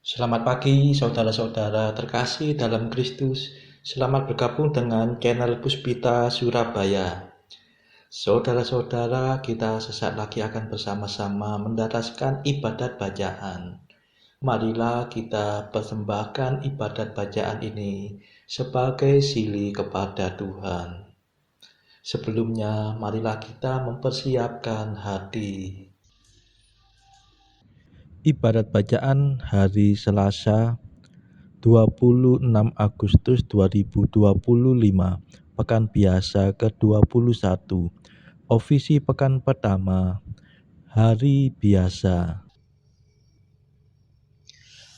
Selamat pagi saudara-saudara terkasih dalam Kristus. Selamat bergabung dengan channel Puspita Surabaya. Saudara-saudara, kita sesaat lagi akan bersama-sama mendaraskan ibadat bacaan. Marilah kita persembahkan ibadat bacaan ini sebagai sili kepada Tuhan. Sebelumnya, marilah kita mempersiapkan hati. Ibadat bacaan hari Selasa 26 Agustus 2025, Pekan Biasa ke-21, Ofisi Pekan Pertama, Hari Biasa.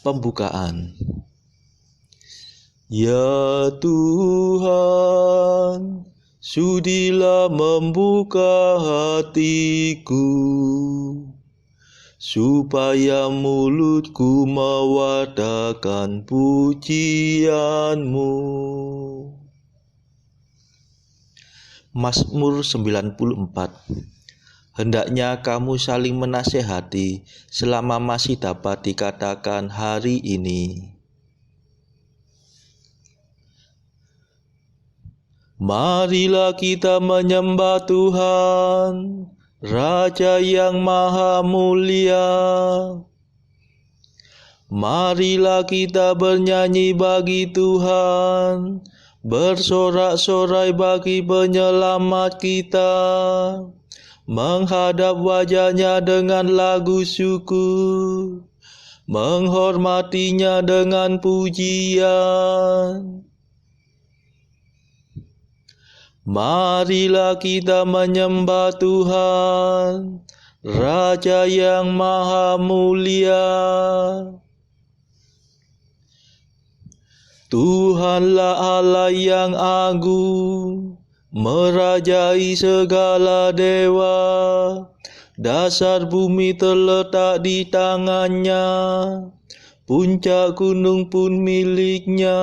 Pembukaan. Ya Tuhan, sudilah membuka hatiku, supaya mulutku mewartakan pujian-Mu. Mazmur 94. Hendaknya kamu saling menasehati selama masih dapat dikatakan hari ini. Marilah kita menyembah Tuhan, Raja yang Maha Mulia. Marilah kita bernyanyi bagi Tuhan, bersorak-sorai bagi penyelamat kita, menghadap wajah-Nya dengan lagu syukur, menghormatinya dengan pujian. Marilah kita menyembah Tuhan, Raja yang Maha Mulia. Tuhanlah Allah yang agung, merajai segala dewa. Dasar bumi terletak di tangan-Nya, puncak gunung pun milik-Nya.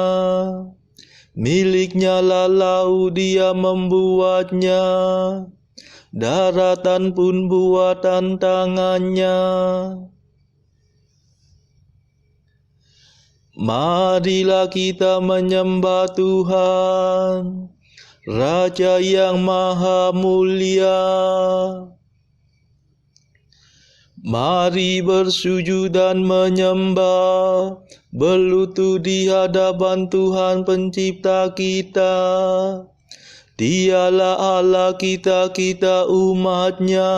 Milik-Nya lah laut, Dia membuatnya, daratan pun buatan tangan-Nya. Marilah kita menyembah Tuhan, Raja yang Maha Mulia. Mari bersujud dan menyembah, berlutut di hadapan Tuhan Pencipta kita. Dialah Allah kita, kita umat-Nya.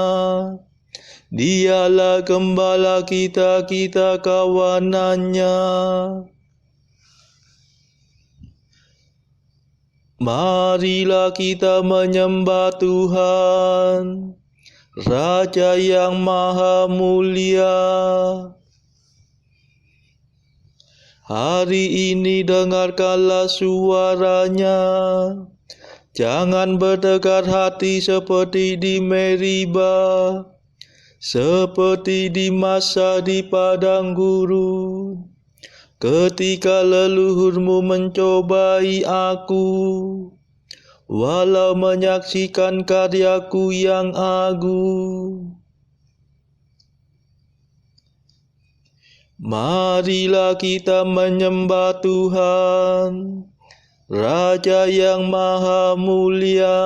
Dialah Gembala kita, kita kawanan-Nya. Marilah kita menyembah Tuhan, Raja yang Maha Mulia. Hari ini dengarkanlah suara-Nya. Jangan berdekat hati seperti di Meriba, seperti di masa di padang gurun, ketika leluhurmu mencobai aku, walau menyaksikan karyaku yang agung. Marilah kita menyembah Tuhan, Raja yang Maha Mulia.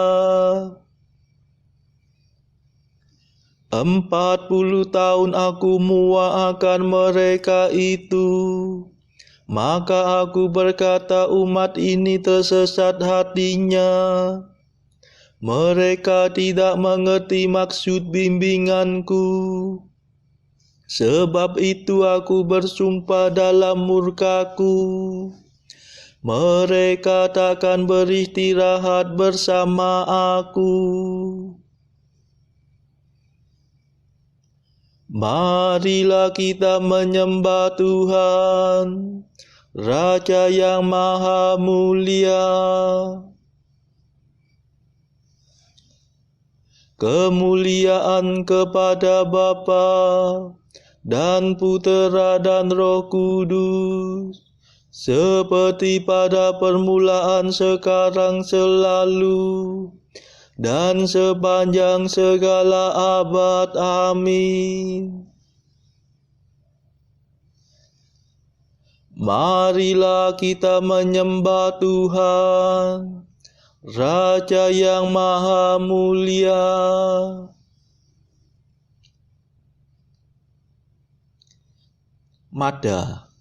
40 tahun aku muak akan mereka itu, maka aku berkata umat ini tersesat hatinya. Mereka tidak mengerti maksud bimbinganku. Sebab itu aku bersumpah dalam murkaku, mereka takkan beristirahat bersama aku. Marilah kita menyembah Tuhan, Raja yang Maha Mulia. Kemuliaan kepada Bapa dan Putera dan Roh Kudus, seperti pada permulaan, sekarang, selalu, dan sepanjang segala abad. Amin. Marilah kita menyembah Tuhan, Raja yang Maha Mulia. Mada.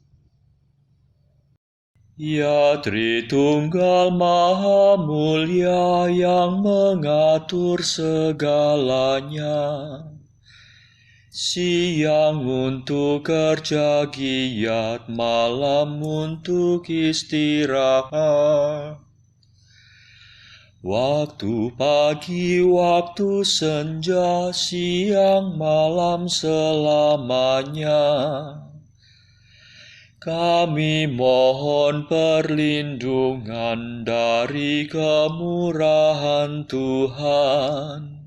Ya Tritunggal Maha Mulia yang mengatur segalanya, siang untuk kerja giat, malam untuk istirahat. Waktu pagi, waktu senja, siang malam selamanya. Kami mohon perlindungan dari kemurahan Tuhan.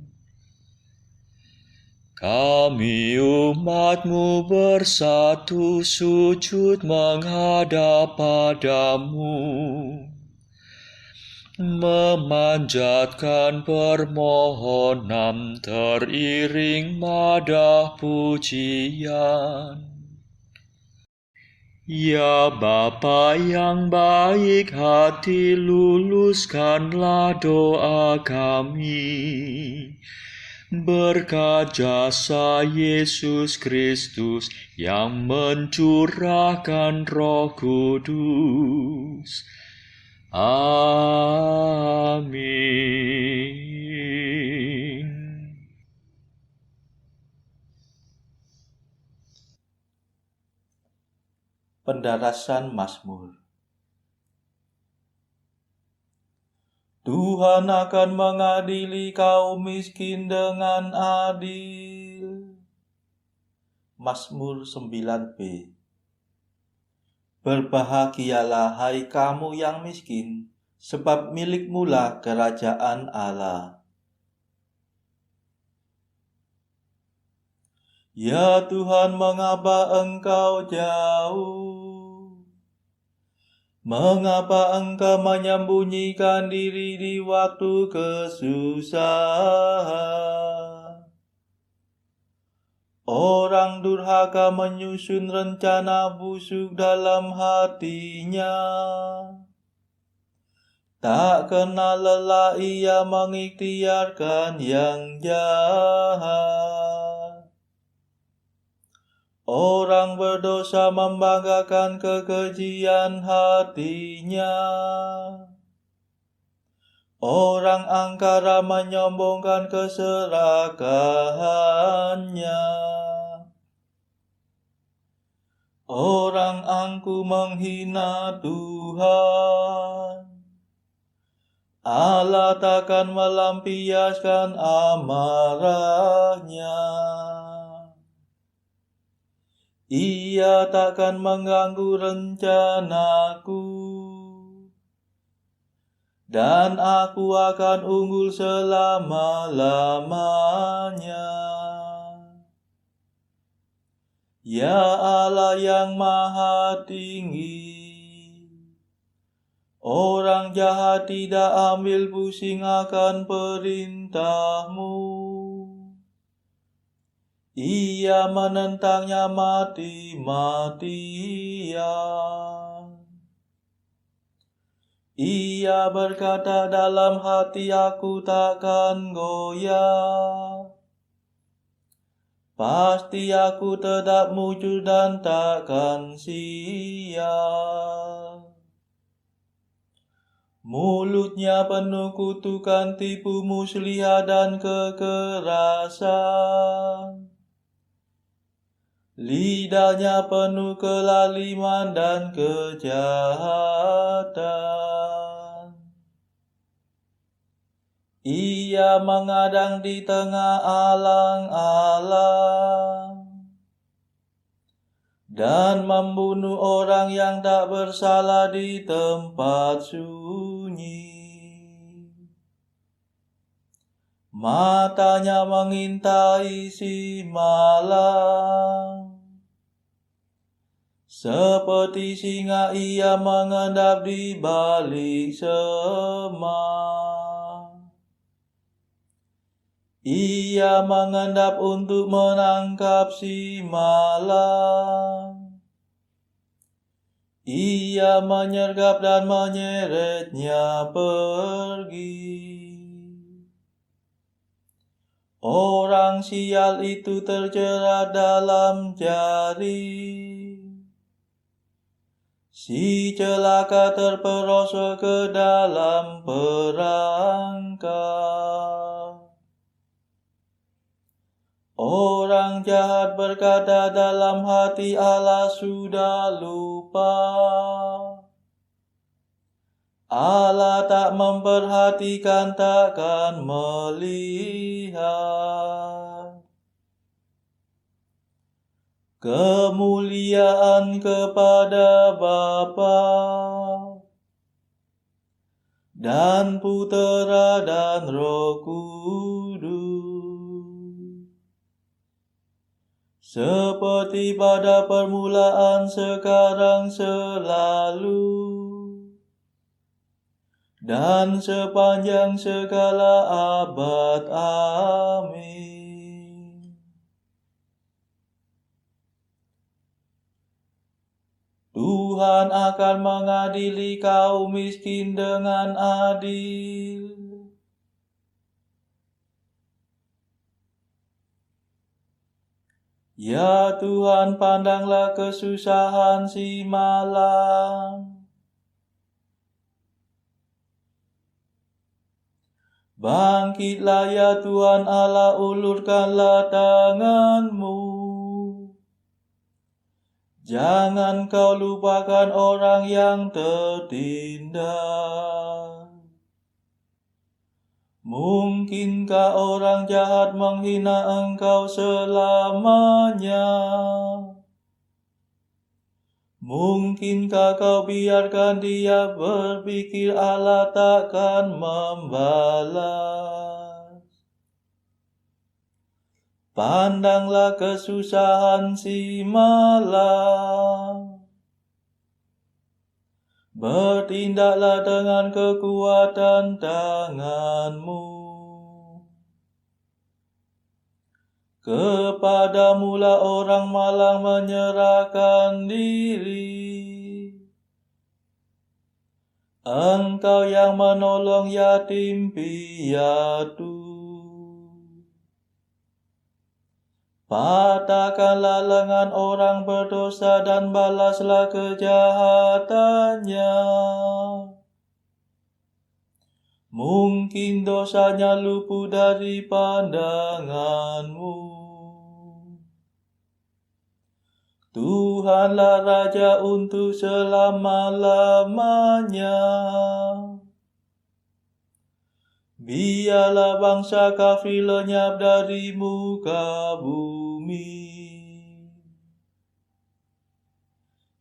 Kami umat-Mu bersatu sujud menghadap padamu, memanjatkan permohonan teriring madah pujian. Ya Bapa yang baik hati, luluskanlah doa kami. Berkat jasa Yesus Kristus yang mencurahkan Roh Kudus. Amin. Pendarasan Mazmur. Tuhan akan mengadili kaum miskin dengan adil. Mazmur 9b. Berbahagialah hai kamu yang miskin, sebab milikmulah kerajaan Allah. Ya Tuhan, mengapa Engkau jauh? Mengapa Engkau menyembunyikan diri di waktu kesusahan? Orang durhaka menyusun rencana busuk dalam hatinya. Tak kenal lelah ia mengikhtiarkan yang jahat. Orang berdosa membanggakan kekejian hatinya. Orang angkara menyombongkan keserakahannya. Orang angkuh menghina Tuhan. Allah takkan melampiaskan amarahnya. Ia takkan mengganggu rencanaku, dan aku akan unggul selama-lamanya. Ya Allah yang Maha Tinggi, orang jahat tidak ambil pusing akan perintah-Mu. Ia menentangnya mati-matian. Ia berkata dalam hati, aku takkan goyah. Pasti aku tetap muncul dan takkan sial. Mulutnya penuh kutukan, tipu muslihat dan kekerasan. Lidahnya penuh kelaliman dan kejahatan. Ia mengadang di tengah alang-alang dan membunuh orang yang tak bersalah di tempat sunyi. Matanya mengintai si malang. Seperti singa ia mengendap di balik semak. Ia mengendap untuk menangkap si malang. Ia menyergap dan menyeretnya pergi. Orang sial itu terjerat dalam jaring. Si celaka terperosok ke dalam perangkap. Orang jahat berkata dalam hati, Allah sudah lupa. Allah tak memperhatikan, takkan melihat. Kemuliaan kepada Bapa dan Putera dan Roh Kudus, seperti pada permulaan, sekarang, selalu, dan sepanjang segala abad. Amin. Tuhan akan mengadili kaum miskin dengan adil. Ya Tuhan, pandanglah kesusahan si malang. Bangkitlah ya Tuhan Allah, ulurkanlah tangan-Mu. Jangan Kau lupakan orang yang tertindas. Mungkinkah orang jahat menghina Engkau selamanya? Mungkinkah Kau biarkan dia berpikir Allah takkan membalas? Pandanglah kesusahan si malang. Bertindaklah dengan kekuatan tangan-Mu. Kepadamu-lah orang malang menyerahkan diri. Engkau yang menolong yatim piatu. Patahkanlah lengan orang berdosa dan balaslah kejahatannya. Mungkin dosanya luput dari pandangan-Mu. Tuhanlah Raja untuk selama-lamanya. Biarlah bangsa kafir lenyap dari muka bumi.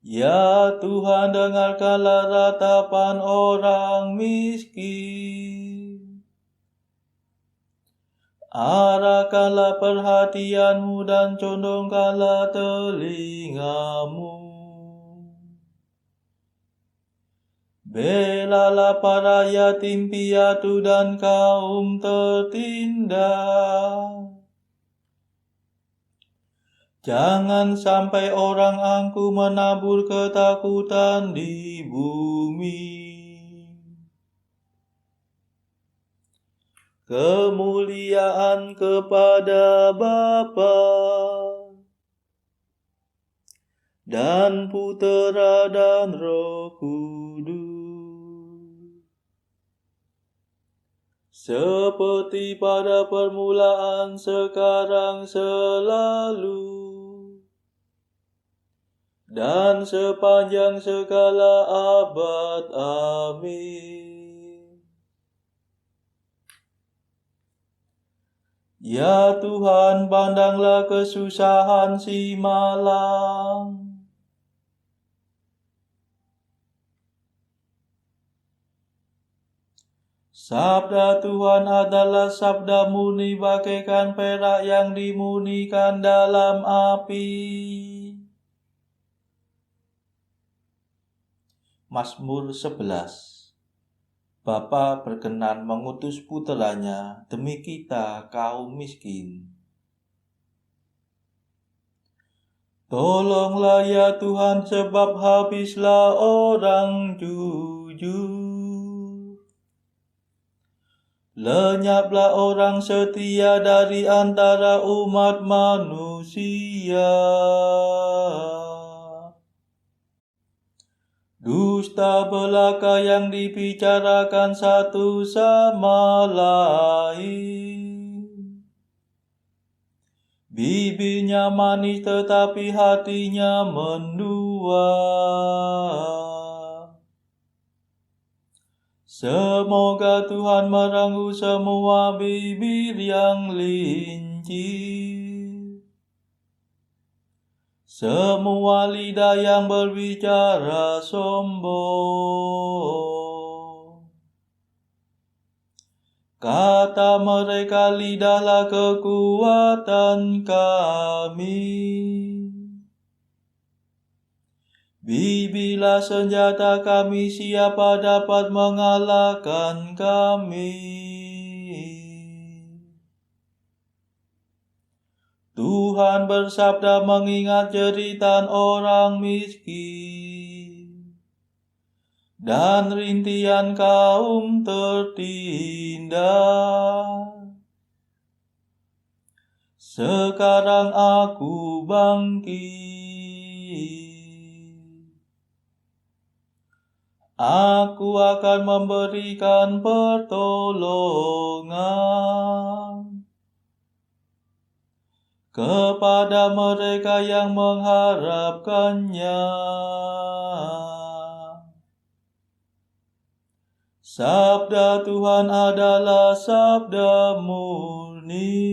Ya Tuhan, dengarkanlah ratapan orang miskin. Arahkanlah perhatian-Mu dan condongkanlah telinga-Mu. Belalah para yatim piatu dan kaum tertindas. Jangan sampai orang angkuh menabur ketakutan di bumi. Kemuliaan kepada Bapa dan Putera dan Roh Kudus, seperti pada permulaan, sekarang, selalu, dan sepanjang segala abad. Amin. Ya Tuhan, pandanglah kesusahan si malang. Sabda Tuhan adalah sabda murni bagaikan perak yang dimurnikan dalam api. Mazmur 11. Bapa berkenan mengutus puteranya demi kita kaum miskin. Tolonglah ya Tuhan, sebab habislah orang jujur. Lenyaplah orang setia dari antara umat manusia. Dusta belaka yang dibicarakan satu sama lain. Bibirnya manis tetapi hatinya mendua. Semoga Tuhan merenggut semua bibir yang lincih, semua lidah yang berbicara sombong. Kata mereka, lidahlah kekuatan kami. Bibirlah senjata kami, siapa dapat mengalahkan kami? Tuhan bersabda mengingat jeritan orang miskin dan rintihan kaum tertindas. Sekarang aku bangkit, aku akan memberikan pertolongan kepada mereka yang mengharapkannya. Sabda Tuhan adalah sabda murni,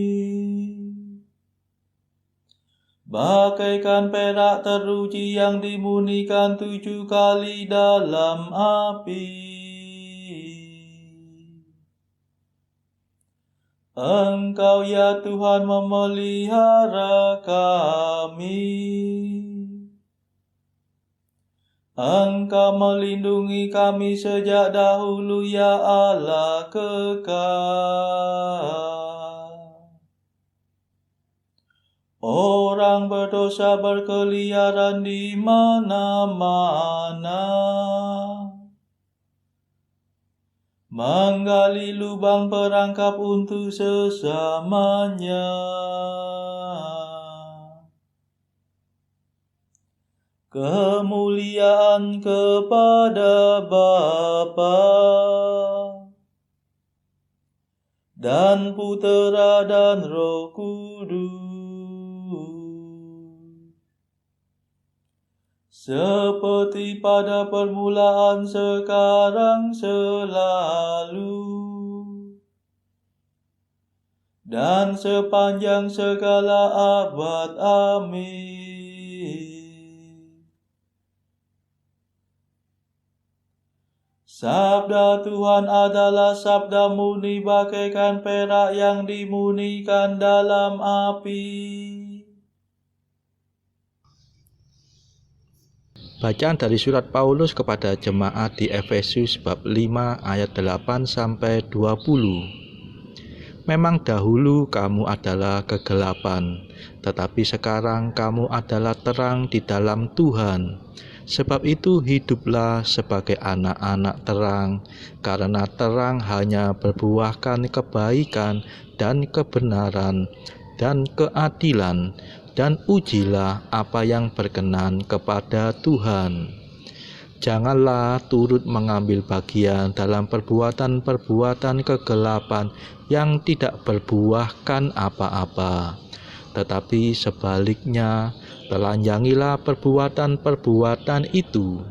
bagaikan perak teruji yang dimurnikan 7 kali dalam api. Engkau ya Tuhan memelihara kami. Engkau melindungi kami sejak dahulu ya Allah kekal. Orang berdosa berkeliaran di mana-mana, menggali lubang perangkap untuk sesamanya. Kemuliaan kepada Bapa dan Putera dan Roh Kudus, seperti pada permulaan, sekarang, selalu, dan sepanjang segala abad. Amin. Sabda Tuhan adalah sabda murni, bagaikan perak yang dimurnikan dalam api. Bacaan dari surat Paulus kepada jemaat di Efesus bab 5 ayat 8 sampai 20. Memang dahulu kamu adalah kegelapan, tetapi sekarang kamu adalah terang di dalam Tuhan. Sebab itu hiduplah sebagai anak-anak terang, karena terang hanya berbuahkan kebaikan dan kebenaran dan keadilan, dan ujilah apa yang berkenan kepada Tuhan. Janganlah turut mengambil bagian dalam perbuatan-perbuatan kegelapan yang tidak berbuahkan apa-apa, tetapi sebaliknya telanjangilah perbuatan-perbuatan itu,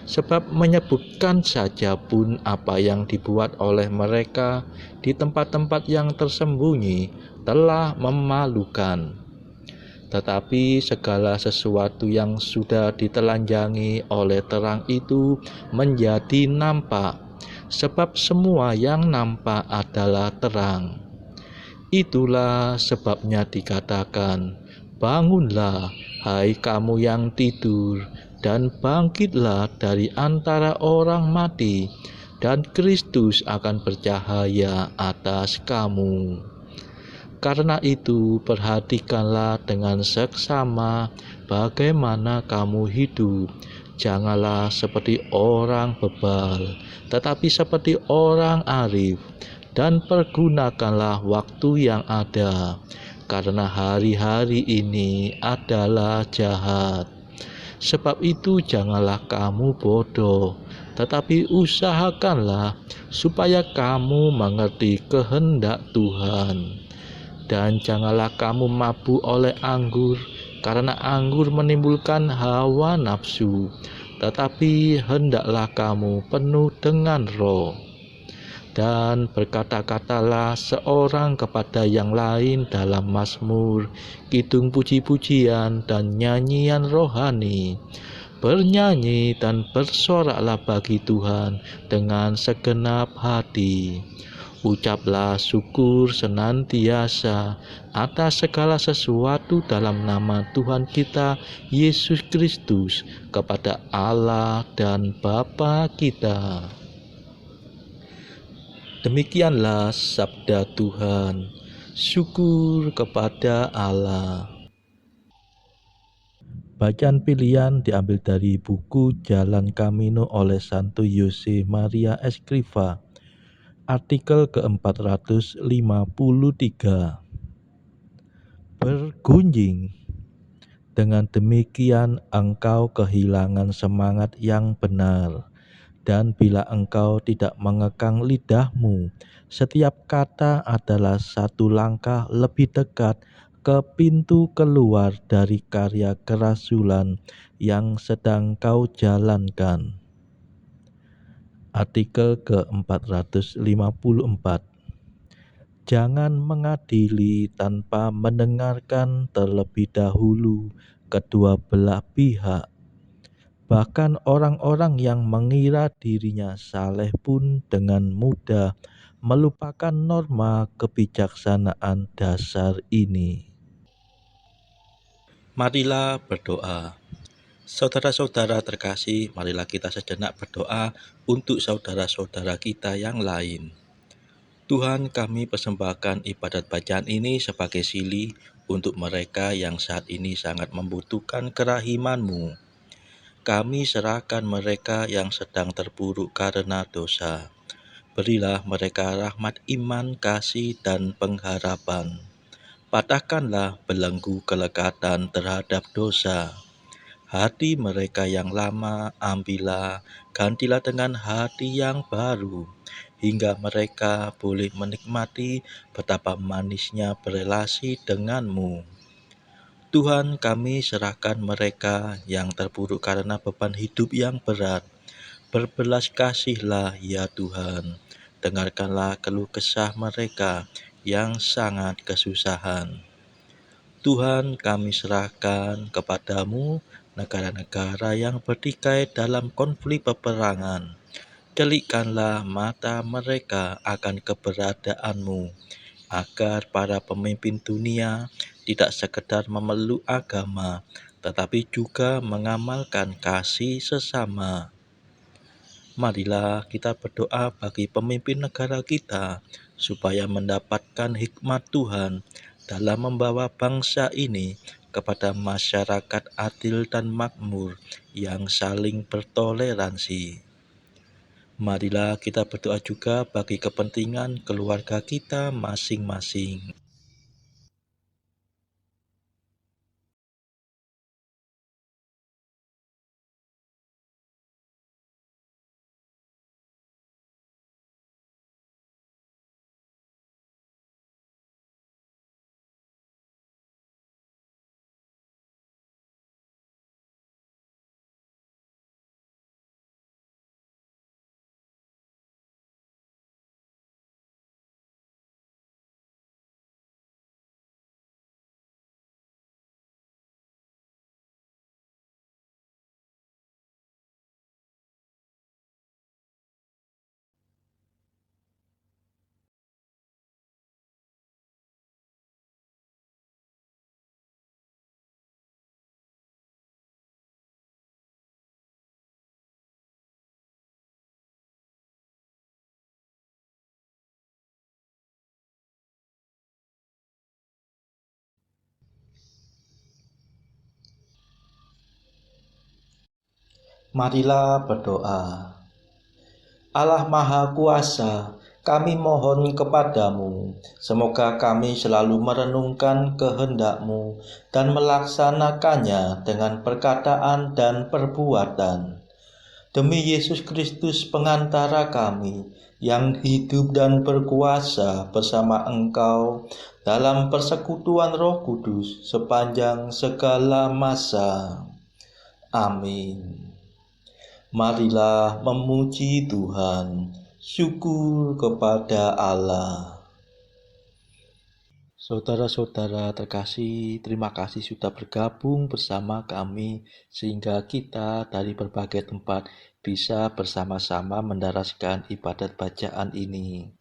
sebab menyebutkan saja pun apa yang dibuat oleh mereka di tempat-tempat yang tersembunyi telah memalukan. Tetapi segala sesuatu yang sudah ditelanjangi oleh terang itu menjadi nampak, sebab semua yang nampak adalah terang. Itulah sebabnya dikatakan, bangunlah, hai kamu yang tidur, dan bangkitlah dari antara orang mati, dan Kristus akan bercahaya atas kamu. Karena itu, perhatikanlah dengan seksama bagaimana kamu hidup. Janganlah seperti orang bebal, tetapi seperti orang arif, dan pergunakanlah waktu yang ada, karena hari-hari ini adalah jahat. Sebab itu janganlah kamu bodoh, tetapi usahakanlah supaya kamu mengerti kehendak Tuhan. Dan janganlah kamu mabuk oleh anggur, karena anggur menimbulkan hawa nafsu, tetapi hendaklah kamu penuh dengan Roh. Dan berkata-katalah seorang kepada yang lain dalam mazmur, kidung puji-pujian, dan nyanyian rohani. Bernyanyi dan bersoraklah bagi Tuhan dengan segenap hati. Ucaplah syukur senantiasa atas segala sesuatu dalam nama Tuhan kita Yesus Kristus kepada Allah dan Bapa kita. Demikianlah sabda Tuhan. Syukur kepada Allah. Bacaan pilihan diambil dari buku Jalan Camino oleh Santo Jose Maria Escrivá. Artikel ke-453. Bergunjing. Dengan demikian engkau kehilangan semangat yang benar. Dan bila engkau tidak mengekang lidahmu, setiap kata adalah satu langkah lebih dekat ke pintu keluar dari karya kerasulan yang sedang kau jalankan. Artikel ke-454. Jangan mengadili tanpa mendengarkan terlebih dahulu kedua belah pihak. Bahkan orang-orang yang mengira dirinya saleh pun dengan mudah melupakan norma kebijaksanaan dasar ini. Marilah berdoa. Saudara-saudara terkasih, marilah kita sejenak berdoa untuk saudara-saudara kita yang lain. Tuhan, kami persembahkan ibadat bacaan ini sebagai sili untuk mereka yang saat ini sangat membutuhkan kerahiman-Mu. Kami serahkan mereka yang sedang terpuruk karena dosa. Berilah mereka rahmat iman, kasih, dan pengharapan. Patahkanlah belenggu kelekatan terhadap dosa. Hati mereka yang lama ambillah, gantilah dengan hati yang baru, hingga mereka boleh menikmati betapa manisnya berelasi denganmu. Tuhan, kami serahkan mereka yang terpuruk karena beban hidup yang berat. Berbelas kasihlah ya Tuhan, dengarkanlah keluh kesah mereka yang sangat kesusahan. Tuhan, kami serahkan kepadamu negara-negara yang bertikai dalam konflik peperangan. Celikkanlah mata mereka akan keberadaanmu, agar para pemimpin dunia tidak sekedar memeluk agama, tetapi juga mengamalkan kasih sesama. Marilah kita berdoa bagi pemimpin negara kita, supaya mendapatkan hikmat Tuhan dalam membawa bangsa ini kepada masyarakat adil dan makmur yang saling bertoleransi. Marilah kita berdoa juga bagi kepentingan keluarga kita masing-masing. Marilah berdoa. Allah Maha Kuasa, kami mohon kepadamu, semoga kami selalu merenungkan kehendak-Mu dan melaksanakannya dengan perkataan dan perbuatan. Demi Yesus Kristus pengantara kami, yang hidup dan berkuasa bersama Engkau dalam persekutuan Roh Kudus sepanjang segala masa. Amin. Marilah memuji Tuhan, syukur kepada Allah. Saudara-saudara terkasih, terima kasih sudah bergabung bersama kami sehingga kita dari berbagai tempat bisa bersama-sama mendaraskan ibadat bacaan ini.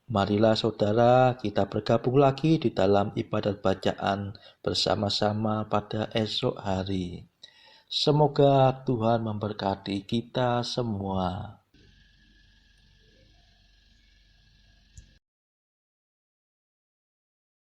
Marilah saudara kita bergabung lagi di dalam ibadat bacaan bersama-sama pada esok hari. Semoga Tuhan memberkati kita semua.